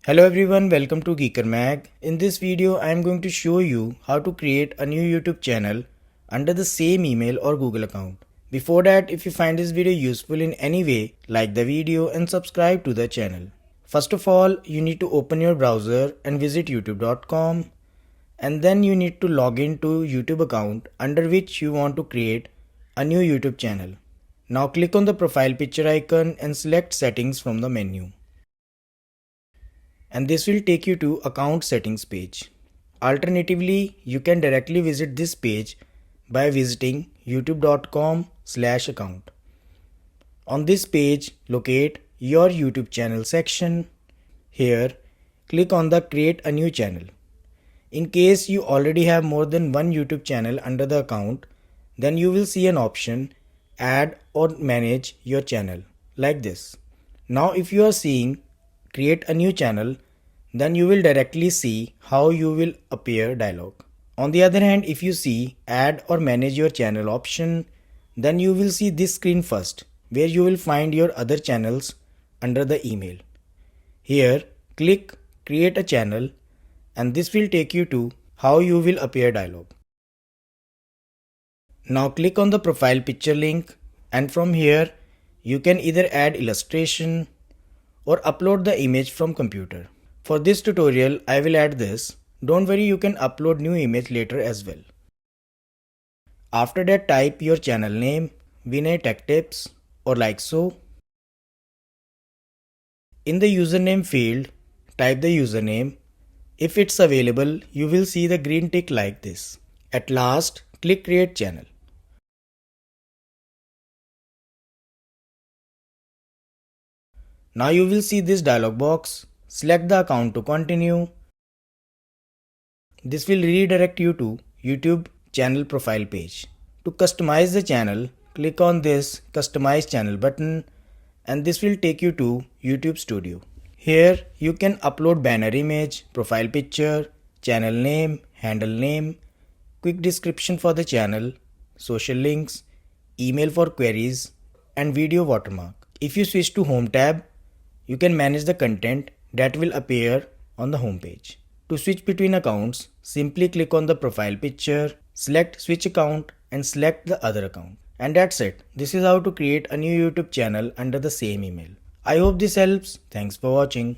Hello everyone, welcome to Geeker Mag. In this video, I am going to show you how to create a new YouTube channel under the same email or Google account. Before that, if you find this video useful in any way, like the video and subscribe to the channel. First of all, you need to open your browser and visit youtube.com, and then you need to log in to YouTube account under which you want to create a new YouTube channel. Now click on the profile picture icon and select settings from the menu. And this will take you to account settings page. Alternatively, you can directly visit this page by visiting youtube.com/account. On this page, locate your YouTube channel section. Here, click on the create a new channel. In case you already have more than one YouTube channel under the account, then you will see an option add or manage your channel like this. Now if you are seeing create a new channel, then you will directly see how you will appear dialog. On the other hand, if you see add or manage your channel option, then you will see this screen first, where you will find your other channels under the email. Here, click create a channel, and this will take you to how you will appear dialog. Now click on the profile picture link, and from here you can either add illustration or upload the image from computer. For this tutorial, I will add this. Don't worry, you can upload new image later as well. After that, type your channel name, Vinay Tech Tips, or like so. In the username field, type the username. If it's available, you will see the green tick like this. At last, click create channel. Now you will see this dialog box. Select the account to continue. This will redirect you to YouTube channel profile page. To customize the channel, click on this customize channel button, and this will take you to YouTube Studio. Here you can upload banner image, profile picture, channel name, handle name, quick description for the channel, social links, email for queries, and video watermark. If you switch to Home tab, you can manage the content that will appear on the home page. To switch between accounts, simply click on the profile picture, select switch account, and select the other account. And that's it. This is how to create a new YouTube channel under the same email. I hope this helps. Thanks for watching.